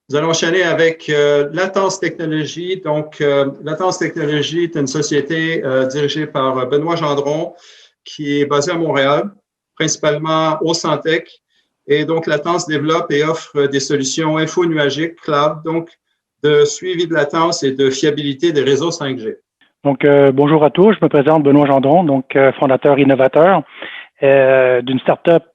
Nous allons enchaîner avec Latence Technologies. Donc, Latence Technologies est une société dirigée par Benoît Gendron qui est basée à Montréal, principalement au Centec. Et donc, Latence développe et offre des solutions info-nuagiques, cloud, donc de suivi de latence et de fiabilité des réseaux 5G. Donc, bonjour à tous. Je me présente Benoît Gendron, donc fondateur innovateur d'une start-up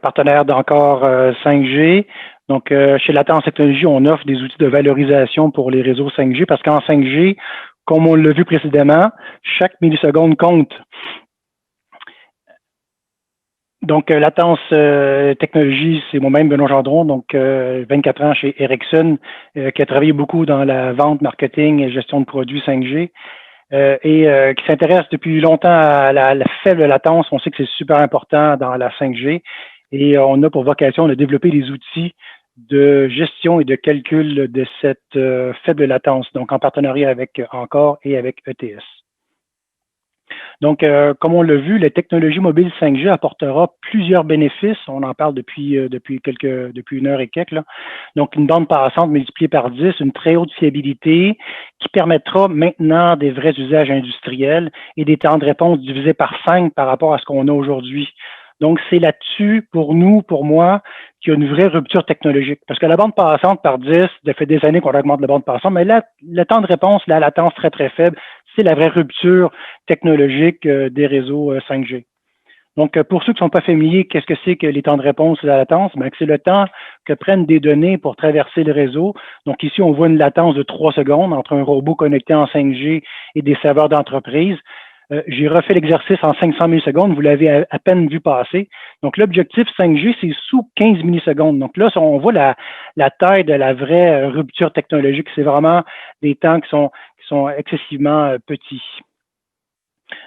partenaire d'encore 5G. Donc, chez Latence Technologies, on offre des outils de valorisation pour les réseaux 5G parce qu'en 5G, comme on l'a vu précédemment, chaque milliseconde compte. Donc, Latence Technologies, c'est moi-même, Benoît Gendron, donc 24 ans chez Ericsson, qui a travaillé beaucoup dans la vente, marketing et gestion de produits 5G. Qui s'intéresse depuis longtemps à la faible latence. On sait que c'est super important dans la 5G et on a pour vocation de développer des outils de gestion et de calcul de cette faible latence, donc en partenariat avec Encore et avec ETS. Donc, comme on l'a vu, la technologie mobile 5G apportera plusieurs bénéfices. On en parle depuis une heure et quelques. Là. Donc, une bande passante multipliée par 10, une très haute fiabilité qui permettra maintenant des vrais usages industriels et des temps de réponse divisés par 5 par rapport à ce qu'on a aujourd'hui. Donc, c'est là-dessus, pour nous, pour moi, qu'il y a une vraie rupture technologique. Parce que la bande passante par 10, ça fait des années qu'on augmente la bande passante, mais là, le temps de réponse, la latence très, très faible, c'est la vraie rupture technologique des réseaux 5G. Donc, pour ceux qui ne sont pas familiers, qu'est-ce que c'est que les temps de réponse et la latence? Bien, c'est le temps que prennent des données pour traverser le réseau. Donc, ici, on voit une latence de 3 secondes entre un robot connecté en 5G et des serveurs d'entreprise. J'ai refait l'exercice en 500 millisecondes. Vous l'avez à peine vu passer. Donc, l'objectif 5G, c'est sous 15 millisecondes. Donc là, on voit la taille de la vraie rupture technologique. C'est vraiment des temps qui sont excessivement petits.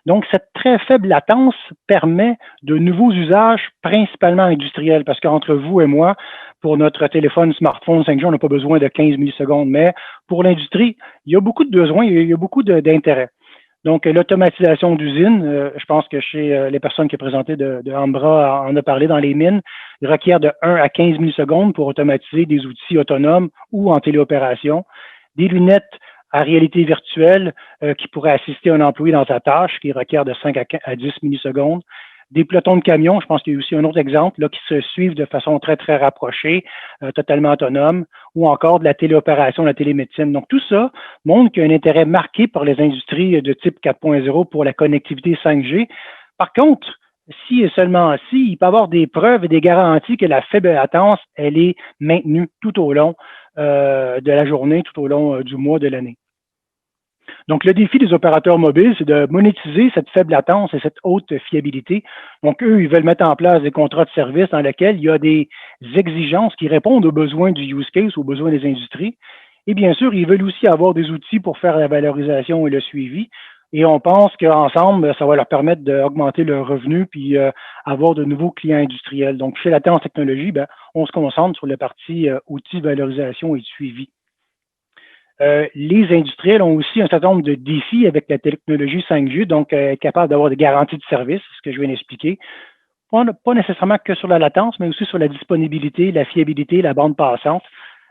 Donc, cette très faible latence permet de nouveaux usages, principalement industriels, parce qu'entre vous et moi, pour notre téléphone, smartphone 5G, on n'a pas besoin de 15 millisecondes, mais pour l'industrie, il y a beaucoup de besoins, il y a beaucoup d'intérêt. Donc, l'automatisation d'usines, je pense que chez les personnes qui ont présenté de Ambra en a parlé dans les mines, il requiert de 1 à 15 millisecondes pour automatiser des outils autonomes ou en téléopération. Des lunettes à réalité virtuelle qui pourraient assister un employé dans sa tâche, qui requiert de 5 à 10 millisecondes. Des pelotons de camions, je pense qu'il y a aussi un autre exemple, là, qui se suivent de façon très, très rapprochée, totalement autonome, ou encore de la téléopération, la télémédecine. Donc, tout ça montre qu'il y a un intérêt marqué par les industries de type 4.0 pour la connectivité 5G. Par contre, si et seulement si, il peut y avoir des preuves et des garanties que la faible latence, elle est maintenue tout au long de la journée, tout au long du mois, de l'année. Donc, le défi des opérateurs mobiles, c'est de monétiser cette faible latence et cette haute fiabilité. Donc, eux, ils veulent mettre en place des contrats de service dans lesquels il y a des exigences qui répondent aux besoins du use case, aux besoins des industries. Et bien sûr, ils veulent aussi avoir des outils pour faire la valorisation et le suivi. Et on pense qu'ensemble, ça va leur permettre d'augmenter leurs revenus puis avoir de nouveaux clients industriels. Donc, chez Latence Technologies, on se concentre sur la partie outils de valorisation et de suivi. Les industriels ont aussi un certain nombre de défis avec la technologie 5G, donc être capable d'avoir des garanties de service, ce que je viens d'expliquer. Pas nécessairement que sur la latence, mais aussi sur la disponibilité, la fiabilité, la bande passante,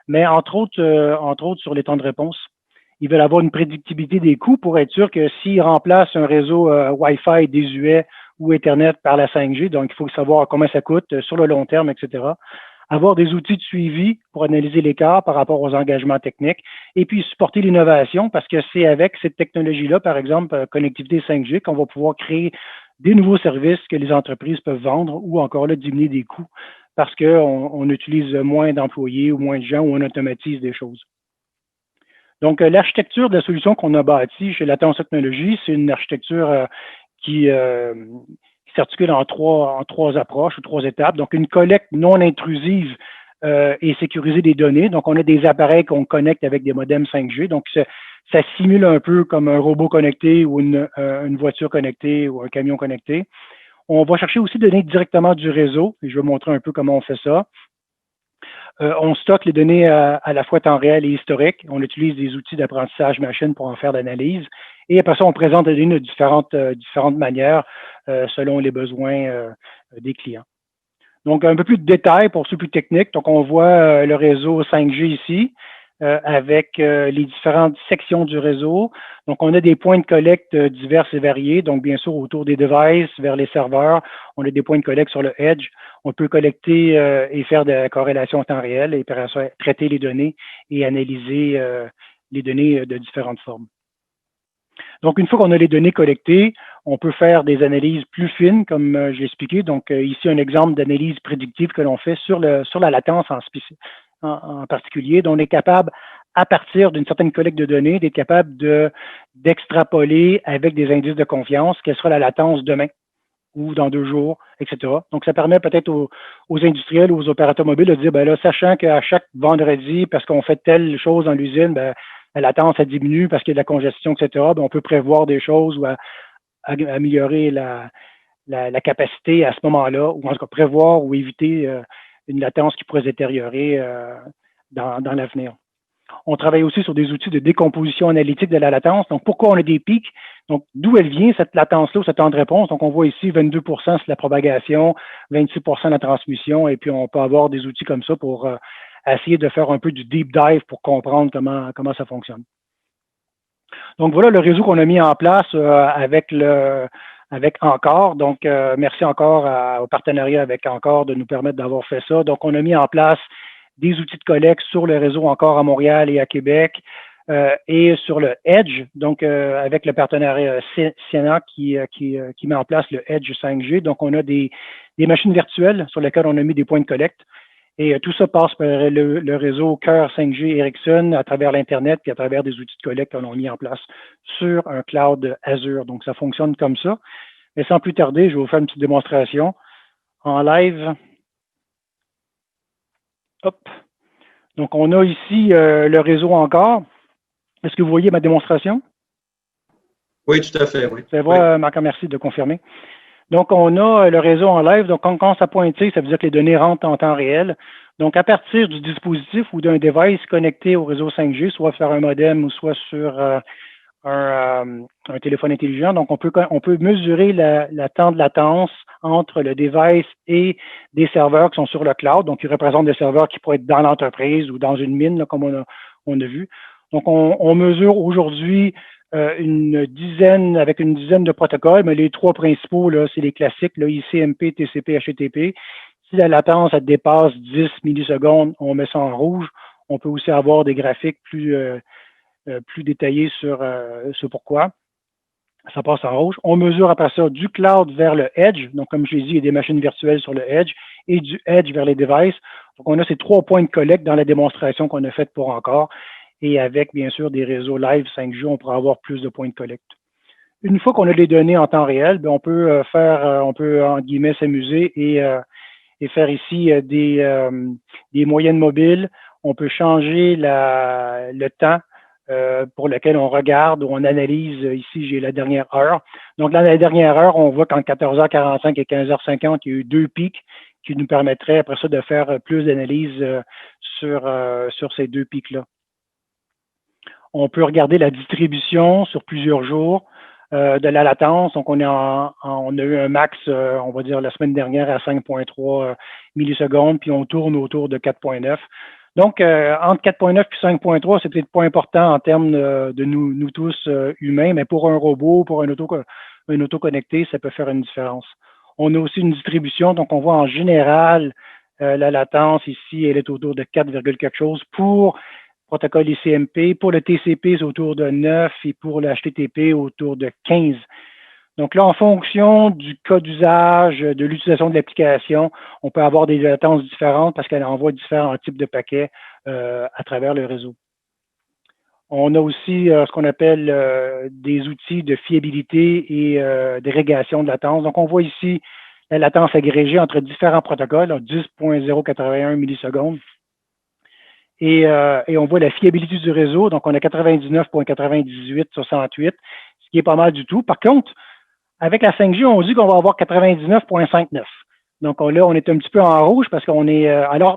mais entre autres sur les temps de réponse. Ils veulent avoir une prédictibilité des coûts pour être sûr que s'ils remplacent un réseau Wi-Fi désuet ou Ethernet par la 5G, donc il faut savoir combien ça coûte sur le long terme, etc. Avoir des outils de suivi pour analyser l'écart par rapport aux engagements techniques et puis supporter l'innovation parce que c'est avec cette technologie-là, par exemple, connectivité 5G, qu'on va pouvoir créer des nouveaux services que les entreprises peuvent vendre ou encore là, diminuer des coûts parce qu'on utilise moins d'employés ou moins de gens ou on automatise des choses. Donc, l'architecture de la solution qu'on a bâtie chez Latence Technologies, c'est une architecture qui s'articule en trois approches ou 3 étapes. Donc, une collecte non intrusive et sécurisée des données. Donc, on a des appareils qu'on connecte avec des modems 5G. Donc, ça simule un peu comme un robot connecté ou une voiture connectée ou un camion connecté. On va chercher aussi des données directement du réseau. Et je vais montrer un peu comment on fait ça. On stocke les données à la fois temps réel et historique. On utilise des outils d'apprentissage machine pour en faire l'analyse. Et après ça, on présente les données de différentes manières selon les besoins des clients. Donc, un peu plus de détails pour ceux plus techniques. Donc, on voit le réseau 5G ici avec les différentes sections du réseau. Donc, on a des points de collecte divers et variés. Donc, bien sûr, autour des devices, vers les serveurs, on a des points de collecte sur le edge. On peut collecter et faire de la corrélation en temps réel et traiter les données et analyser les données de différentes formes. Donc, une fois qu'on a les données collectées, on peut faire des analyses plus fines, comme j'ai expliqué. Donc, ici, un exemple d'analyse prédictive que l'on fait sur la latence en particulier. Donc, on est capable, à partir d'une certaine collecte de données, d'être capable d'extrapoler avec des indices de confiance quelle sera la latence demain ou dans 2 jours, etc. Donc, ça permet peut-être aux industriels ou aux opérateurs mobiles de dire, ben là, sachant qu'à chaque vendredi, parce qu'on fait telle chose dans l'usine, ben, la latence, elle diminue parce qu'il y a de la congestion, etc., ben, on peut prévoir des choses ou améliorer la capacité à ce moment-là, ou en tout cas prévoir ou éviter une latence qui pourrait se détériorer dans l'avenir. On travaille aussi sur des outils de décomposition analytique de la latence. Donc, pourquoi on a des pics? Donc, d'où elle vient, cette latence-là, ce temps de réponse? Donc, on voit ici 22 c'est la propagation, 26 la transmission, et puis on peut avoir des outils comme ça pour essayer de faire un peu du deep dive pour comprendre comment ça fonctionne. Donc, voilà le réseau qu'on a mis en place avec Encore. Donc, merci encore au partenariat avec Encore de nous permettre d'avoir fait ça. Donc, on a mis en place des outils de collecte sur le réseau Encore à Montréal et à Québec et sur le Edge, donc avec le partenariat Siena qui met en place le Edge 5G. Donc, on a des machines virtuelles sur lesquelles on a mis des points de collecte. Et tout ça passe par le réseau Cœur 5G Ericsson à travers l'Internet puis à travers des outils de collecte qu'on a mis en place sur un cloud Azure. Donc, ça fonctionne comme ça. Mais sans plus tarder, je vais vous faire une petite démonstration en live. Hop. Donc, on a ici le réseau Encore. Est-ce que vous voyez ma démonstration? Oui, tout à fait. Oui. C'est vrai, Marc, merci de confirmer. Donc, on a le réseau en live. Donc, quand ça pointe, ça veut dire que les données rentrent en temps réel. Donc, à partir du dispositif ou d'un device connecté au réseau 5G, soit sur un modem ou soit sur un téléphone intelligent. Donc, on peut mesurer la temps de latence entre le device et des serveurs qui sont sur le cloud. Donc, ils représentent des serveurs qui pourraient être dans l'entreprise ou dans une mine, là, comme on a vu. Donc, on mesure aujourd'hui avec une dizaine de protocoles, mais les 3 principaux, là, c'est les classiques, là, ICMP, TCP, HTTP. Si la latence elle dépasse 10 millisecondes, on met ça en rouge. On peut aussi avoir des graphiques plus détaillés sur pourquoi. Ça passe en rouge. On mesure après ça du cloud vers le edge. Donc, comme je l'ai dit, il y a des machines virtuelles sur le edge et du edge vers les devices. Donc, on a ces 3 points de collecte dans la démonstration qu'on a faite pour Encore. Et avec, bien sûr, des réseaux live 5G, on pourra avoir plus de points de collecte. Une fois qu'on a les données en temps réel, bien, on peut en guillemets, s'amuser et faire ici des moyennes mobiles. On peut changer le temps pour lequel on regarde ou on analyse. Ici, j'ai la dernière heure. Donc, dans la dernière heure, on voit qu'entre 14h45 et 15h50, il y a eu 2 pics qui nous permettraient, après ça, de faire plus d'analyses sur ces 2 pics-là. On peut regarder la distribution sur plusieurs jours de la latence. Donc, on a eu un max, on va dire, la semaine dernière à 5,3 millisecondes, puis on tourne autour de 4,9. Donc, entre 4,9 et 5,3, c'est peut-être pas important en termes de nous tous humains, mais pour un robot, pour un auto connecté, ça peut faire une différence. On a aussi une distribution, donc on voit en général la latence ici, elle est autour de 4, quelque chose pour protocole ICMP. Pour le TCP, c'est autour de 9 et pour le HTTP, autour de 15. Donc là, en fonction du cas d'usage, de l'utilisation de l'application, on peut avoir des latences différentes parce qu'elle envoie différents types de paquets à travers le réseau. On a aussi ce qu'on appelle des outils de fiabilité et d'agrégation de latence. Donc, on voit ici la latence agrégée entre différents protocoles, 10,081 millisecondes. Et on voit la fiabilité du réseau. Donc, on a 99,98 sur 108, ce qui est pas mal du tout. Par contre, avec la 5G, on dit qu'on va avoir 99,59. Donc, là, on est un petit peu en rouge parce qu'on est,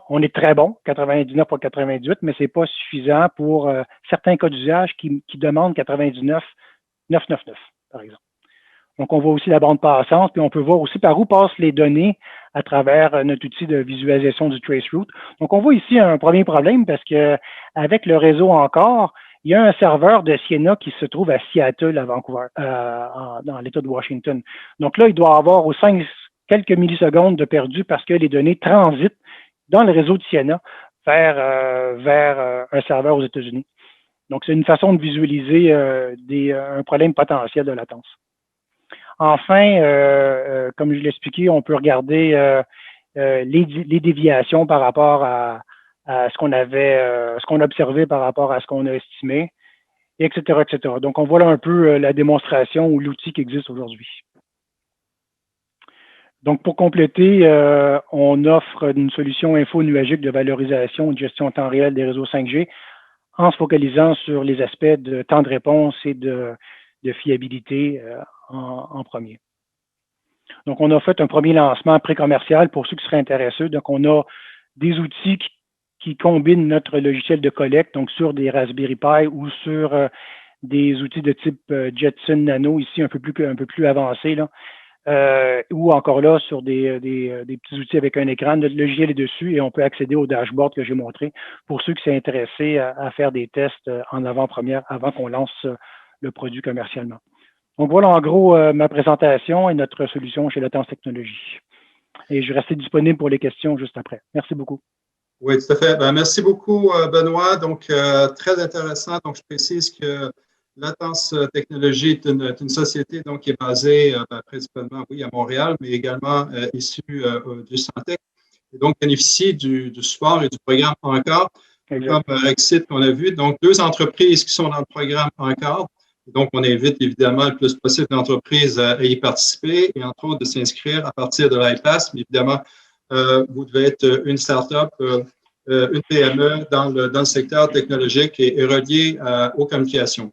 on est très bon, 99,98, mais c'est pas suffisant pour certains cas d'usage qui demandent 99,999, par exemple. Donc, on voit aussi la bande passante, puis on peut voir aussi par où passent les données à travers notre outil de visualisation du traceroute. Donc, on voit ici un premier problème parce que avec le réseau encore, il y a un serveur de Siena qui se trouve à Seattle, à Vancouver, dans l'État de Washington. Donc là, il doit avoir aux quelques millisecondes de perdu parce que les données transitent dans le réseau de Siena vers un serveur aux États-Unis. Donc, c'est une façon de visualiser un problème potentiel de latence. Enfin, comme je l'ai expliqué, on peut regarder les déviations par rapport à ce qu'on a observé par rapport à ce qu'on a estimé, etc., etc. Donc, on voit là un peu la démonstration ou l'outil qui existe aujourd'hui. Donc, pour compléter, on offre une solution info-nuagique de valorisation et de gestion en temps réel des réseaux 5G en se focalisant sur les aspects de temps de réponse et de fiabilité en premier. Donc, on a fait un premier lancement pré-commercial pour ceux qui seraient intéressés. Donc, on a des outils qui combinent notre logiciel de collecte, donc sur des Raspberry Pi ou sur des outils de type Jetson Nano, ici un peu plus avancés, là. Ou encore là sur des petits outils avec un écran. Notre logiciel est dessus et on peut accéder au dashboard que j'ai montré pour ceux qui sont intéressés à faire des tests en avant-première avant qu'on lance le produit commercialement. Donc voilà en gros ma présentation et notre solution chez Latence Technologies. Et je vais rester disponible pour les questions juste après. Merci beaucoup. Oui, tout à fait. Ben, merci beaucoup, Benoît. Donc, très intéressant. Donc, je précise que Latence Technologies est une société donc, qui est basée principalement, oui, à Montréal, mais également issue du Santec. Et donc, bénéficie du support et du programme Encore, comme Rexit qu'on a vu. Donc, 2 entreprises qui sont dans le programme Encore. Donc, on invite évidemment le plus possible d'entreprises à y participer et entre autres de s'inscrire à partir de l'IPAS. Mais évidemment, vous devez être une start-up, une PME dans le secteur technologique et relié aux communications.